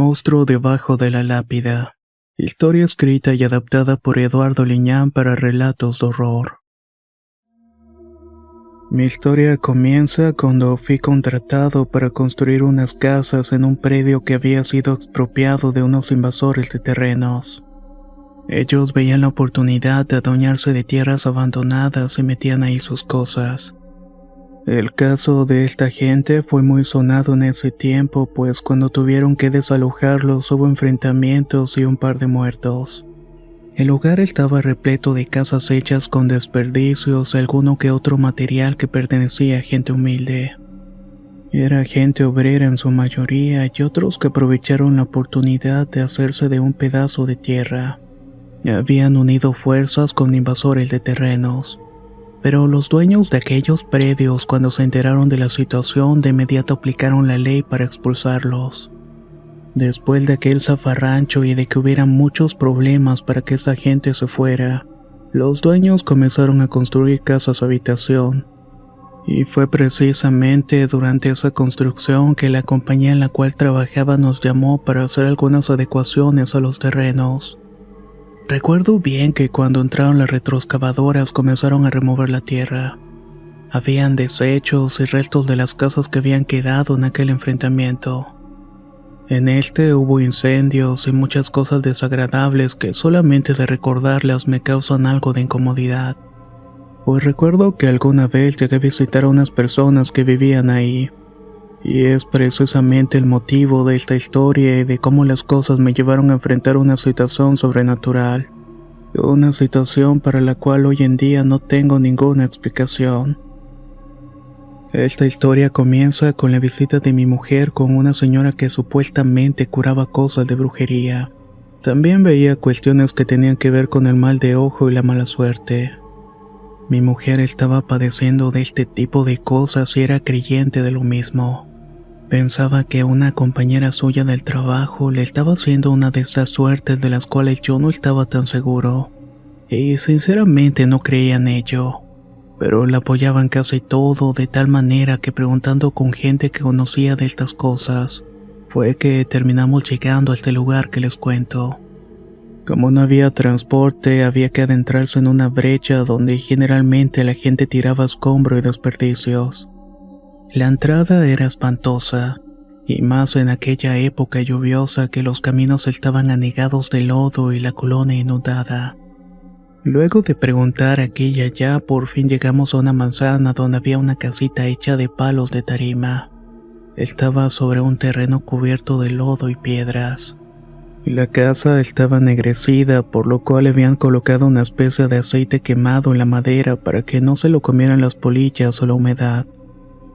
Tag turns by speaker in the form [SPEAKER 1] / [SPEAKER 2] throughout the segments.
[SPEAKER 1] monstruo debajo de la lápida. Historia escrita y adaptada por Eduardo Liñán para relatos de horror. Mi historia comienza cuando fui contratado para construir unas casas en un predio que había sido expropiado de unos invasores de terrenos. Ellos veían la oportunidad de adueñarse de tierras abandonadas y metían ahí sus cosas. El caso de esta gente fue muy sonado en ese tiempo, pues cuando tuvieron que desalojarlos hubo enfrentamientos y un par de muertos. El lugar estaba repleto de casas hechas con desperdicios y alguno que otro material que pertenecía a gente humilde. Era gente obrera en su mayoría y otros que aprovecharon la oportunidad de hacerse de un pedazo de tierra. Habían unido fuerzas con invasores de terrenos. Pero los dueños de aquellos predios, cuando se enteraron de la situación, de inmediato aplicaron la ley para expulsarlos. Después de aquel zafarrancho y de que hubieran muchos problemas para que esa gente se fuera, los dueños comenzaron a construir casas habitación. Y fue precisamente durante esa construcción que la compañía en la cual trabajaba nos llamó para hacer algunas adecuaciones a los terrenos. Recuerdo bien que cuando entraron las retroexcavadoras comenzaron a remover la tierra. Habían desechos y restos de las casas que habían quedado en aquel enfrentamiento. En este hubo incendios y muchas cosas desagradables que solamente de recordarlas me causan algo de incomodidad. Pues recuerdo que alguna vez llegué a visitar a unas personas que vivían ahí. Y es precisamente el motivo de esta historia y de cómo las cosas me llevaron a enfrentar una situación sobrenatural. Una situación para la cual hoy en día no tengo ninguna explicación. Esta historia comienza con la visita de mi mujer con una señora que supuestamente curaba cosas de brujería. También veía cuestiones que tenían que ver con el mal de ojo y la mala suerte. Mi mujer estaba padeciendo de este tipo de cosas y era creyente de lo mismo. Pensaba que una compañera suya del trabajo le estaba haciendo una de estas suertes de las cuales yo no estaba tan seguro. Y sinceramente no creía en ello. Pero la apoyaban casi todo de tal manera que preguntando con gente que conocía de estas cosas, fue que terminamos llegando a este lugar que les cuento. Como no había transporte, había que adentrarse en una brecha donde generalmente la gente tiraba escombro y desperdicios. La entrada era espantosa, y más en aquella época lluviosa que los caminos estaban anegados de lodo y la colonia inundada. Luego de preguntar aquí y allá, por fin llegamos a una manzana donde había una casita hecha de palos de tarima. Estaba sobre un terreno cubierto de lodo y piedras. La casa estaba ennegrecida, por lo cual habían colocado una especie de aceite quemado en la madera para que no se lo comieran las polillas o la humedad.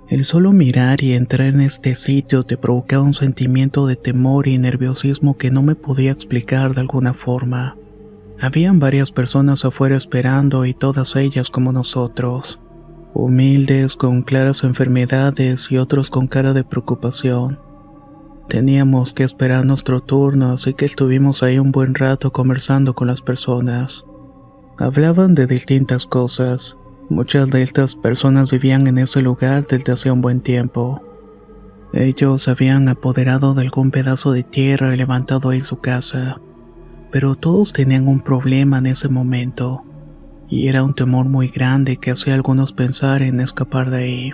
[SPEAKER 1] El solo mirar y entrar en este sitio te provocaba un sentimiento de temor y nerviosismo que no me podía explicar de alguna forma. Habían varias personas afuera esperando y todas ellas como nosotros, humildes, con claras enfermedades y otros con cara de preocupación. Teníamos que esperar nuestro turno, así que estuvimos ahí un buen rato conversando con las personas. Hablaban de distintas cosas. Muchas de estas personas vivían en ese lugar desde hace un buen tiempo. Ellos se habían apoderado de algún pedazo de tierra y levantado ahí su casa. Pero todos tenían un problema en ese momento, y era un temor muy grande que hacía a algunos pensar en escapar de ahí.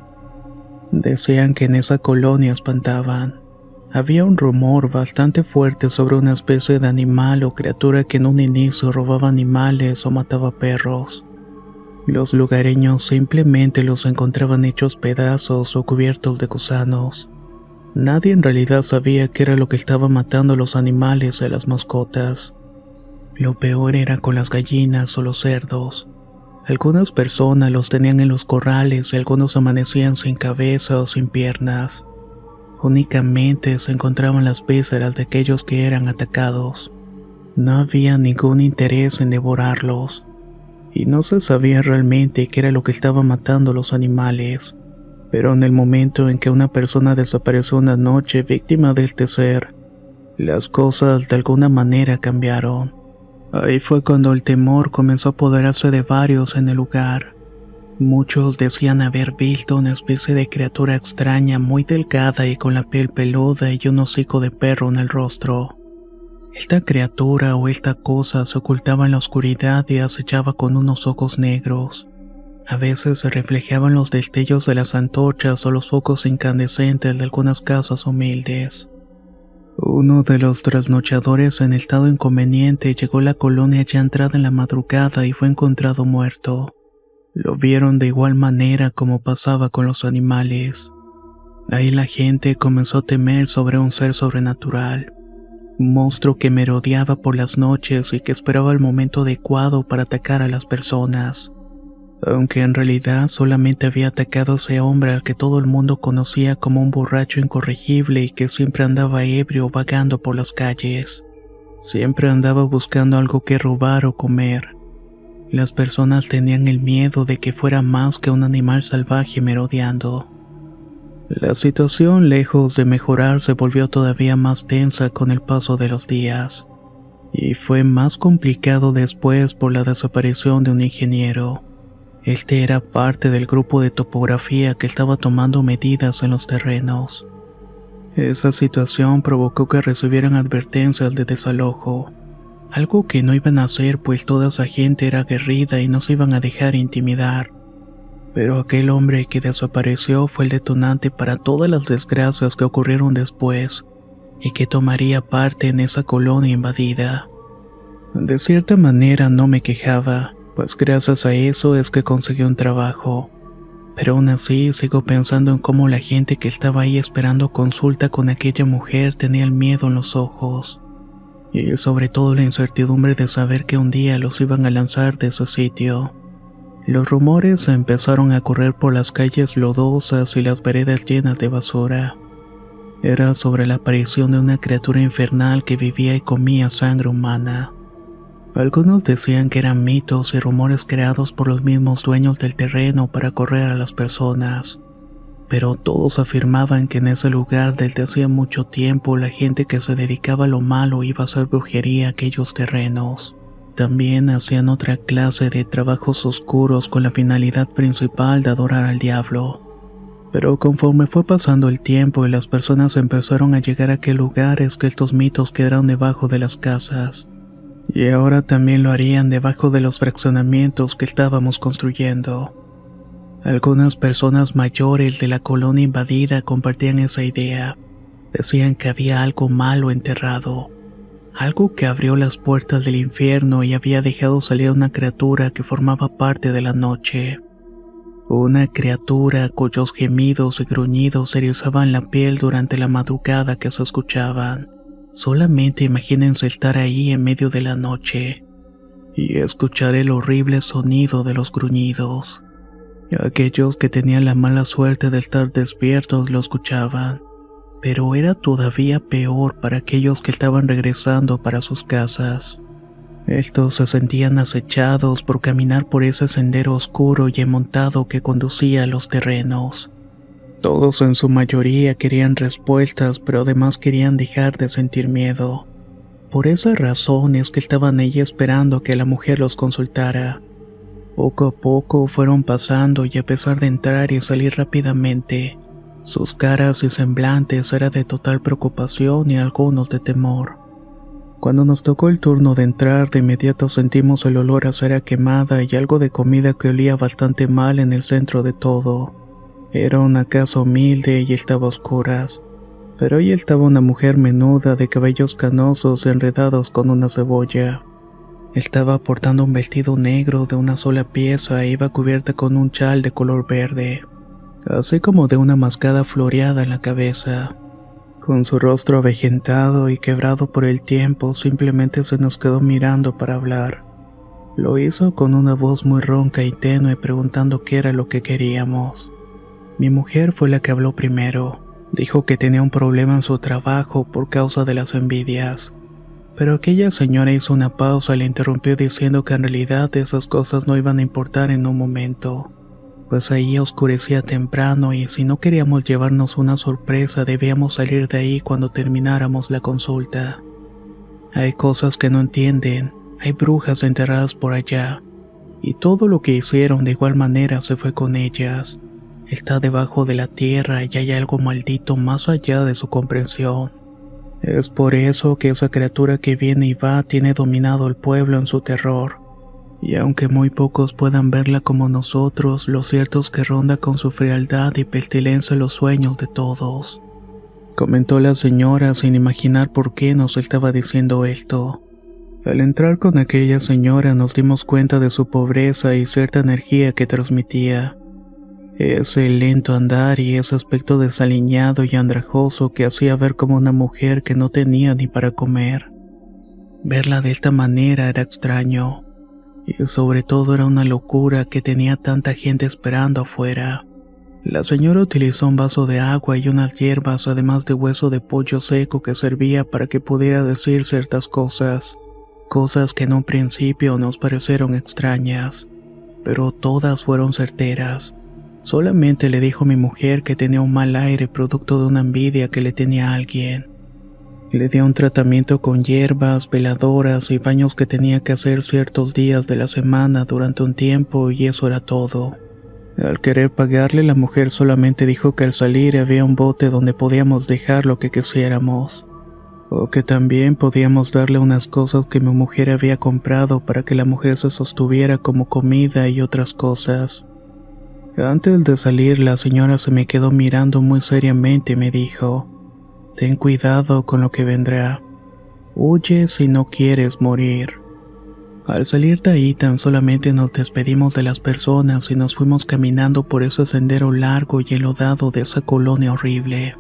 [SPEAKER 1] Decían que en esa colonia espantaban. Había un rumor bastante fuerte sobre una especie de animal o criatura que en un inicio robaba animales o mataba perros. Los lugareños simplemente los encontraban hechos pedazos o cubiertos de gusanos. Nadie en realidad sabía qué era lo que estaba matando a los animales y a las mascotas. Lo peor era con las gallinas o los cerdos. Algunas personas los tenían en los corrales y algunos amanecían sin cabeza o sin piernas. Únicamente se encontraban las vísceras de aquellos que eran atacados. No había ningún interés en devorarlos. Y no se sabía realmente qué era lo que estaba matando a los animales. Pero en el momento en que una persona desapareció una noche víctima de este ser, las cosas de alguna manera cambiaron. Ahí fue cuando el temor comenzó a apoderarse de varios en el lugar. Muchos decían haber visto una especie de criatura extraña muy delgada y con la piel peluda y un hocico de perro en el rostro. Esta criatura o esta cosa se ocultaba en la oscuridad y acechaba con unos ojos negros. A veces se reflejaban los destellos de las antorchas o los focos incandescentes de algunas casas humildes. Uno de los trasnochadores en estado inconveniente llegó a la colonia ya entrada en la madrugada y fue encontrado muerto. Lo vieron de igual manera como pasaba con los animales. Ahí la gente comenzó a temer sobre un ser sobrenatural, un monstruo que merodeaba por las noches y que esperaba el momento adecuado para atacar a las personas. Aunque en realidad solamente había atacado a ese hombre al que todo el mundo conocía como un borracho incorregible y que siempre andaba ebrio vagando por las calles. Siempre andaba buscando algo que robar o comer. Las personas tenían el miedo de que fuera más que un animal salvaje merodeando. La situación, lejos de mejorar, se volvió todavía más tensa con el paso de los días. Y fue más complicado después por la desaparición de un ingeniero. Este era parte del grupo de topografía que estaba tomando medidas en los terrenos. Esa situación provocó que recibieran advertencias de desalojo, algo que no iban a hacer pues toda esa gente era aguerrida y no se iban a dejar intimidar. Pero aquel hombre que desapareció fue el detonante para todas las desgracias que ocurrieron después y que tomaría parte en esa colonia invadida. De cierta manera no me quejaba, pues gracias a eso es que conseguí un trabajo. Pero aún así sigo pensando en cómo la gente que estaba ahí esperando consulta con aquella mujer tenía el miedo en los ojos. Y sobre todo la incertidumbre de saber que un día los iban a lanzar de ese sitio. Los rumores empezaron a correr por las calles lodosas y las veredas llenas de basura. Era sobre la aparición de una criatura infernal que vivía y comía sangre humana. Algunos decían que eran mitos y rumores creados por los mismos dueños del terreno para correr a las personas. Pero todos afirmaban que en ese lugar desde hacía mucho tiempo la gente que se dedicaba a lo malo iba a hacer brujería a aquellos terrenos. También hacían otra clase de trabajos oscuros con la finalidad principal de adorar al diablo. Pero conforme fue pasando el tiempo y las personas empezaron a llegar a aquel lugar es que estos mitos quedaron debajo de las casas. Y ahora también lo harían debajo de los fraccionamientos que estábamos construyendo. Algunas personas mayores de la colonia invadida compartían esa idea. Decían que había algo malo enterrado. Algo que abrió las puertas del infierno y había dejado salir a una criatura que formaba parte de la noche. Una criatura cuyos gemidos y gruñidos erizaban la piel durante la madrugada que se escuchaban. Solamente imagínense estar ahí en medio de la noche y escuchar el horrible sonido de los gruñidos. Aquellos que tenían la mala suerte de estar despiertos lo escuchaban, pero era todavía peor para aquellos que estaban regresando para sus casas. Estos se sentían acechados por caminar por ese sendero oscuro y amontado que conducía a los terrenos. Todos en su mayoría querían respuestas, pero además querían dejar de sentir miedo. Por esa razón es que estaban allí esperando que la mujer los consultara. Poco a poco fueron pasando y a pesar de entrar y salir rápidamente, sus caras y semblantes eran de total preocupación y algunos de temor. Cuando nos tocó el turno de entrar, de inmediato sentimos el olor a cera quemada y algo de comida que olía bastante mal en el centro de todo. Era una casa humilde y estaba a oscuras, pero ahí estaba una mujer menuda de cabellos canosos y enredados con una cebolla. Estaba portando un vestido negro de una sola pieza e iba cubierta con un chal de color verde, así como de una mascada floreada en la cabeza. Con su rostro avejentado y quebrado por el tiempo, simplemente se nos quedó mirando para hablar. Lo hizo con una voz muy ronca y tenue preguntando qué era lo que queríamos. Mi mujer fue la que habló primero. Dijo que tenía un problema en su trabajo por causa de las envidias. Pero aquella señora hizo una pausa y le interrumpió diciendo que en realidad esas cosas no iban a importar en un momento, pues ahí oscurecía temprano y si no queríamos llevarnos una sorpresa debíamos salir de ahí cuando termináramos la consulta. Hay cosas que no entienden, hay brujas enterradas por allá, y todo lo que hicieron de igual manera se fue con ellas. Está debajo de la tierra y hay algo maldito más allá de su comprensión. Es por eso que esa criatura que viene y va tiene dominado el pueblo en su terror. Y aunque muy pocos puedan verla como nosotros, lo cierto es que ronda con su frialdad y pestilencia los sueños de todos. Comentó la señora sin imaginar por qué nos estaba diciendo esto. Al entrar con aquella señora nos dimos cuenta de su pobreza y cierta energía que transmitía. Ese lento andar y ese aspecto desaliñado y andrajoso que hacía ver como una mujer que no tenía ni para comer. Verla de esta manera era extraño, y sobre todo era una locura que tenía tanta gente esperando afuera. La señora utilizó un vaso de agua y unas hierbas, además de hueso de pollo seco que servía para que pudiera decir ciertas cosas que en un principio nos parecieron extrañas, pero todas fueron certeras. Solamente le dijo a mi mujer que tenía un mal aire producto de una envidia que le tenía a alguien. Le dio un tratamiento con hierbas, veladoras y baños que tenía que hacer ciertos días de la semana durante un tiempo y eso era todo. Al querer pagarle, la mujer solamente dijo que al salir había un bote donde podíamos dejar lo que quisiéramos. O que también podíamos darle unas cosas que mi mujer había comprado para que la mujer se sostuviera como comida y otras cosas. Antes de salir, la señora se me quedó mirando muy seriamente y me dijo: «Ten cuidado con lo que vendrá. Huye si no quieres morir». Al salir de ahí tan solamente nos despedimos de las personas y nos fuimos caminando por ese sendero largo y enlodado de esa colonia horrible.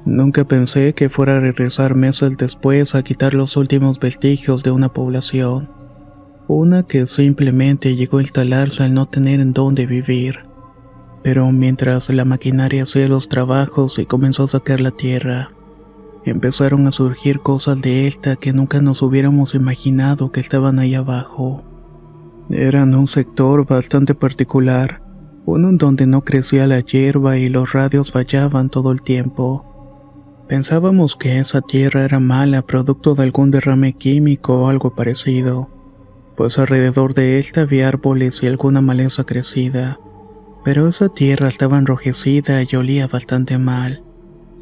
[SPEAKER 1] Nunca pensé que fuera a regresar meses después a quitar los últimos vestigios de una población. Una que simplemente llegó a instalarse al no tener en dónde vivir. Pero mientras la maquinaria hacía los trabajos y comenzó a sacar la tierra, empezaron a surgir cosas de esta que nunca nos hubiéramos imaginado que estaban ahí abajo. Eran un sector bastante particular, uno en donde no crecía la hierba y los radios fallaban todo el tiempo. Pensábamos que esa tierra era mala, producto de algún derrame químico o algo parecido, pues alrededor de esta había árboles y alguna maleza crecida. Pero esa tierra estaba enrojecida y olía bastante mal.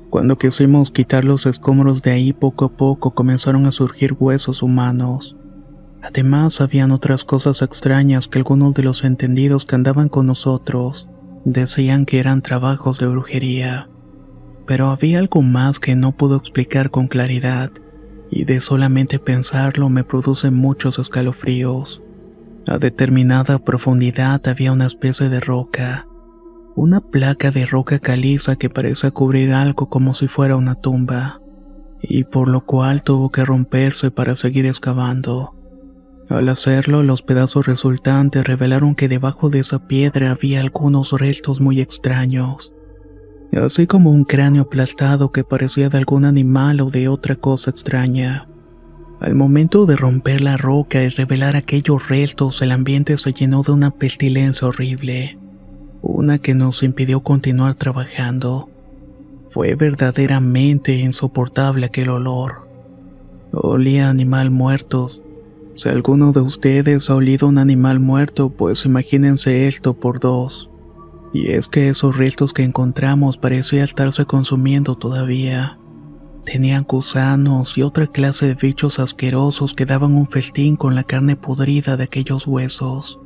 [SPEAKER 1] Cuando quisimos quitar los escombros de ahí, poco a poco comenzaron a surgir huesos humanos. Además, habían otras cosas extrañas que algunos de los entendidos que andaban con nosotros decían que eran trabajos de brujería. Pero había algo más que no puedo explicar con claridad, y de solamente pensarlo me produce muchos escalofríos. A determinada profundidad había una especie de roca, una placa de roca caliza que parecía cubrir algo como si fuera una tumba, y por lo cual tuvo que romperse para seguir excavando. Al hacerlo, los pedazos resultantes revelaron que debajo de esa piedra había algunos restos muy extraños, así como un cráneo aplastado que parecía de algún animal o de otra cosa extraña. Al momento de romper la roca y revelar aquellos restos, el ambiente se llenó de una pestilencia horrible, una que nos impidió continuar trabajando. Fue verdaderamente insoportable aquel olor. Olía a animal muerto. Si alguno de ustedes ha olido un animal muerto, pues imagínense esto por dos. Y es que esos restos que encontramos parecían estarse consumiendo todavía. Tenían gusanos y otra clase de bichos asquerosos que daban un festín con la carne podrida de aquellos huesos.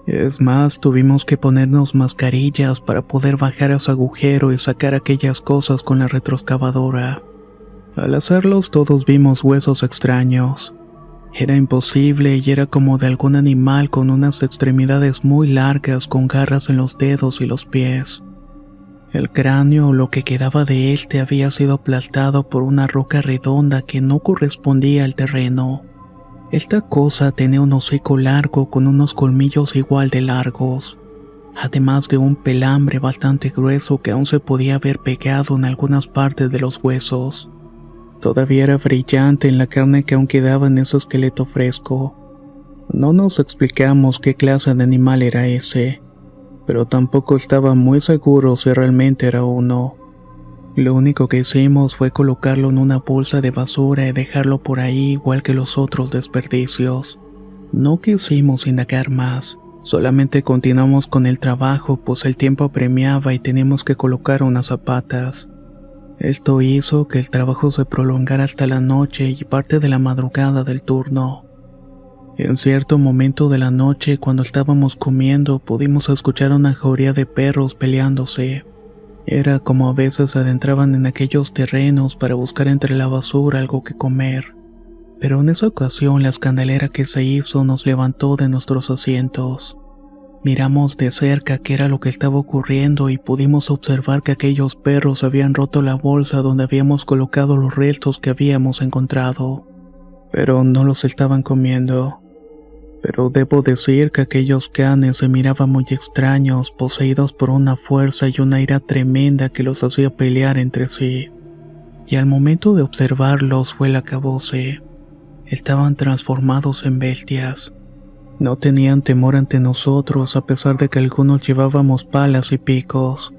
[SPEAKER 1] Es más, tuvimos que ponernos mascarillas para poder bajar a ese agujero y sacar aquellas cosas con la retroexcavadora. Al hacerlos todos vimos huesos extraños. Era imposible y era como de algún animal con unas extremidades muy largas con garras en los dedos y los pies. El cráneo o lo que quedaba de este había sido aplastado por una roca redonda que no correspondía al terreno. Esta cosa tenía un hocico largo con unos colmillos igual de largos, además de un pelambre bastante grueso que aún se podía ver pegado en algunas partes de los huesos. Todavía era brillante en la carne que aún quedaba en ese esqueleto fresco. No nos explicamos qué clase de animal era ese, pero tampoco estaba muy seguro si realmente era uno. Lo único que hicimos fue colocarlo en una bolsa de basura y dejarlo por ahí igual que los otros desperdicios. No quisimos indagar más, solamente continuamos con el trabajo pues el tiempo apremiaba y teníamos que colocar unas zapatas. Esto hizo que el trabajo se prolongara hasta la noche y parte de la madrugada del turno. En cierto momento de la noche, cuando estábamos comiendo, pudimos escuchar una jauría de perros peleándose. Era como a veces se adentraban en aquellos terrenos para buscar entre la basura algo que comer. Pero en esa ocasión la escandalera que se hizo nos levantó de nuestros asientos. Miramos de cerca qué era lo que estaba ocurriendo y pudimos observar que aquellos perros habían roto la bolsa donde habíamos colocado los restos que habíamos encontrado. Pero no los estaban comiendo. Pero debo decir que aquellos canes se miraban muy extraños, poseídos por una fuerza y una ira tremenda que los hacía pelear entre sí. Y al momento de observarlos fue el acabose. Estaban transformados en bestias. No tenían temor ante nosotros a pesar de que algunos llevábamos palas y picos.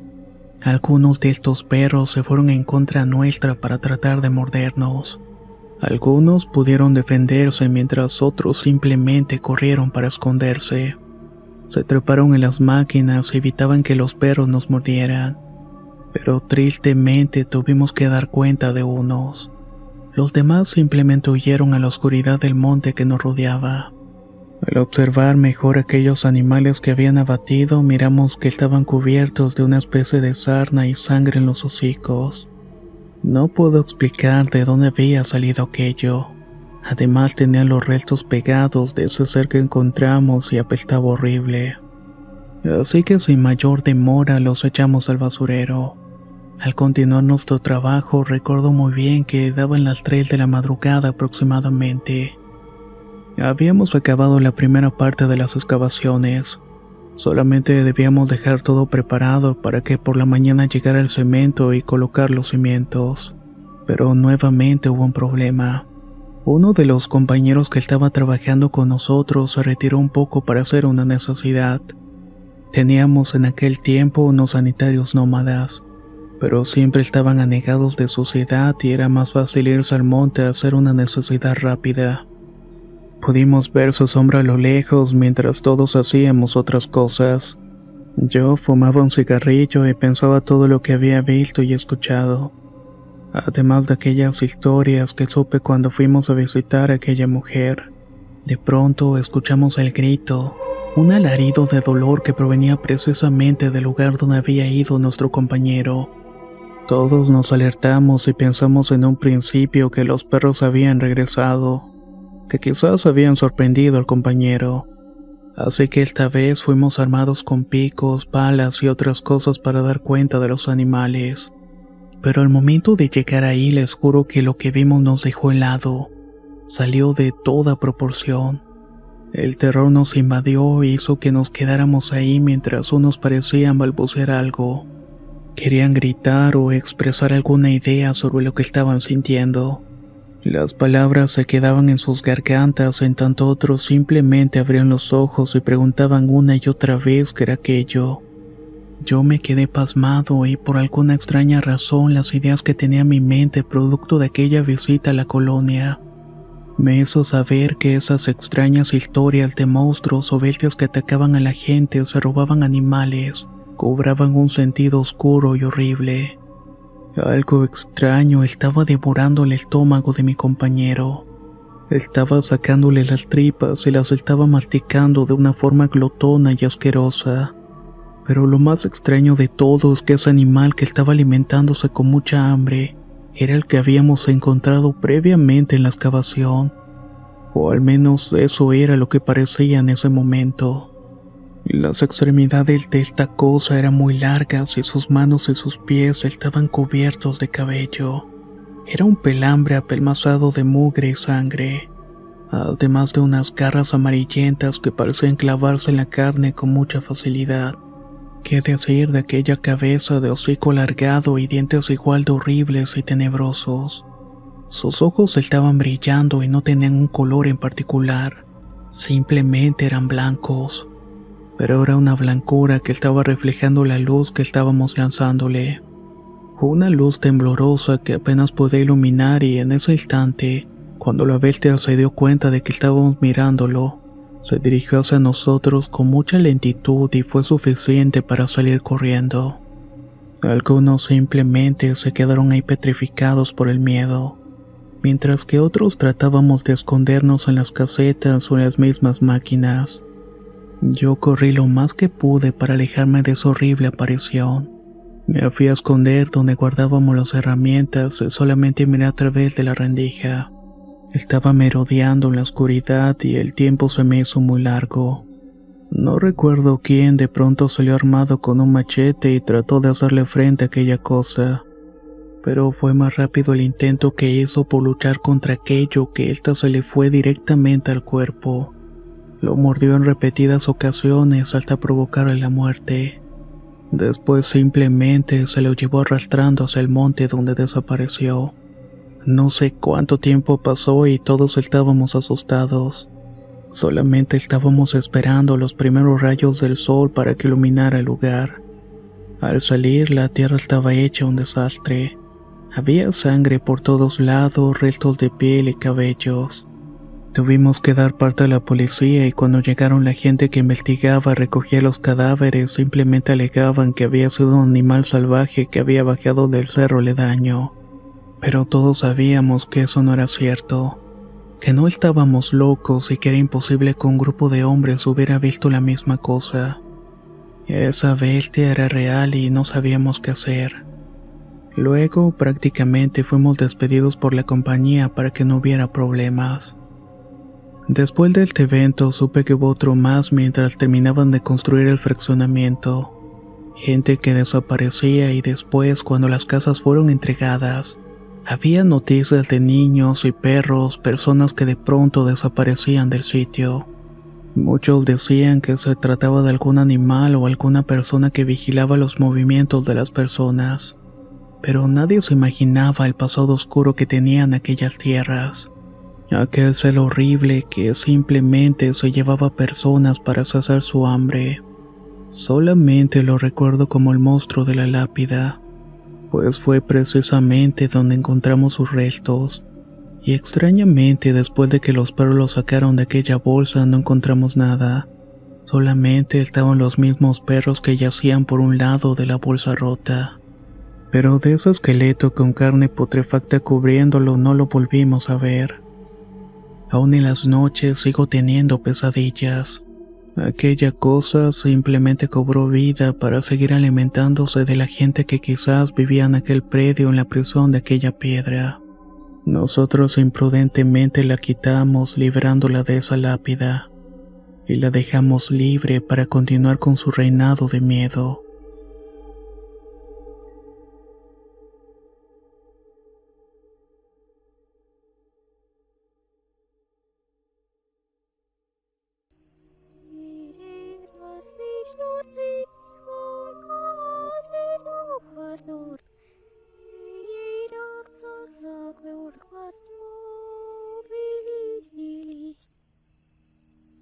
[SPEAKER 1] Algunos de estos perros se fueron en contra nuestra para tratar de mordernos. Algunos pudieron defenderse mientras otros simplemente corrieron para esconderse. Se treparon en las máquinas y evitaban que los perros nos mordieran. Pero tristemente tuvimos que dar cuenta de unos. Los demás simplemente huyeron a la oscuridad del monte que nos rodeaba. Al observar mejor aquellos animales que habían abatido, miramos que estaban cubiertos de una especie de sarna y sangre en los hocicos. No puedo explicar de dónde había salido aquello. Además tenían los restos pegados de ese ser que encontramos y apestaba horrible. Así que sin mayor demora los echamos al basurero. Al continuar nuestro trabajo recuerdo muy bien que daban las 3 de la madrugada aproximadamente. Habíamos acabado la primera parte de las excavaciones. Solamente debíamos dejar todo preparado para que por la mañana llegara el cemento y colocar los cimientos. Pero nuevamente hubo un problema. Uno de los compañeros que estaba trabajando con nosotros se retiró un poco para hacer una necesidad. Teníamos en aquel tiempo unos sanitarios nómadas, pero siempre estaban anegados de suciedad y era más fácil irse al monte a hacer una necesidad rápida. Pudimos ver su sombra a lo lejos mientras todos hacíamos otras cosas. Yo fumaba un cigarrillo y pensaba todo lo que había visto y escuchado. Además de aquellas historias que supe cuando fuimos a visitar a aquella mujer. De pronto escuchamos el grito, un alarido de dolor que provenía precisamente del lugar donde había ido nuestro compañero. Todos nos alertamos y pensamos en un principio que los perros habían regresado, que quizás habían sorprendido al compañero. Así que esta vez fuimos armados con picos, palas y otras cosas para dar cuenta de los animales. Pero al momento de llegar ahí les juro que lo que vimos nos dejó helado. Salió de toda proporción. El terror nos invadió e hizo que nos quedáramos ahí mientras unos parecían balbucear algo. Querían gritar o expresar alguna idea sobre lo que estaban sintiendo. Las palabras se quedaban en sus gargantas, en tanto otros simplemente abrían los ojos y preguntaban una y otra vez qué era aquello. Yo me quedé pasmado y por alguna extraña razón las ideas que tenía en mi mente producto de aquella visita a la colonia me hizo saber que esas extrañas historias de monstruos o bestias que atacaban a la gente o se robaban animales cobraban un sentido oscuro y horrible. Algo extraño estaba devorando el estómago de mi compañero. Estaba sacándole las tripas y las estaba masticando de una forma glotona y asquerosa. Pero lo más extraño de todo es que ese animal que estaba alimentándose con mucha hambre era el que habíamos encontrado previamente en la excavación. O al menos eso era lo que parecía en ese momento. Las extremidades de esta cosa eran muy largas y sus manos y sus pies estaban cubiertos de cabello. Era un pelambre apelmazado de mugre y sangre, además de unas garras amarillentas que parecían clavarse en la carne con mucha facilidad. ¿Qué decir de aquella cabeza de hocico alargado y dientes igual de horribles y tenebrosos? Sus ojos estaban brillando y no tenían un color en particular, simplemente eran blancos. Pero era una blancura que estaba reflejando la luz que estábamos lanzándole. Una luz temblorosa que apenas podía iluminar y en ese instante, cuando la bestia se dio cuenta de que estábamos mirándolo, Se dirigió hacia nosotros con mucha lentitud y fue suficiente para salir corriendo. Algunos simplemente se quedaron ahí petrificados por el miedo, mientras que otros tratábamos de escondernos en las casetas o en las mismas máquinas. Yo corrí lo más que pude para alejarme de esa horrible aparición. Me fui a esconder donde guardábamos las herramientas y solamente miré a través de la rendija. Estaba merodeando en la oscuridad y el tiempo se me hizo muy largo. No recuerdo quién de pronto salió armado con un machete y trató de hacerle frente a aquella cosa, pero fue más rápido el intento que hizo por luchar contra aquello que ésta se le fue directamente al cuerpo. Lo mordió en repetidas ocasiones hasta provocarle la muerte. Después simplemente se lo llevó arrastrando hacia el monte donde desapareció. No sé cuánto tiempo pasó y todos estábamos asustados. Solamente estábamos esperando los primeros rayos del sol para que iluminara el lugar. Al salir, la tierra estaba hecha un desastre. Había sangre por todos lados, restos de piel y cabellos. Tuvimos que dar parte a la policía y cuando llegaron la gente que investigaba recogía los cadáveres simplemente alegaban que había sido un animal salvaje que había bajado del cerro aledaño. Pero todos sabíamos que eso no era cierto, que no estábamos locos y que era imposible que un grupo de hombres hubiera visto la misma cosa. Esa bestia era real y no sabíamos qué hacer. Luego prácticamente fuimos despedidos por la compañía para que no hubiera problemas. Después de este evento supe que hubo otro más mientras terminaban de construir el fraccionamiento. Gente que desaparecía y después cuando las casas fueron entregadas, había noticias de niños y perros, personas que de pronto desaparecían del sitio. Muchos decían que se trataba de algún animal o alguna persona que vigilaba los movimientos de las personas, pero nadie se imaginaba el pasado oscuro que tenían aquellas tierras. Aquel ser horrible que simplemente se llevaba personas para saciar su hambre. Solamente lo recuerdo como el monstruo de la lápida, pues fue precisamente donde encontramos sus restos. Y extrañamente, después de que los perros lo sacaron de aquella bolsa, no encontramos nada. Solamente estaban los mismos perros que yacían por un lado de la bolsa rota. Pero de ese esqueleto con carne putrefacta cubriéndolo no lo volvimos a ver. Aún en las noches sigo teniendo pesadillas. Aquella cosa simplemente cobró vida para seguir alimentándose de la gente que quizás vivía en aquel predio en la prisión de aquella piedra. Nosotros imprudentemente la quitamos librándola de esa lápida, y la dejamos libre para continuar con su reinado de miedo.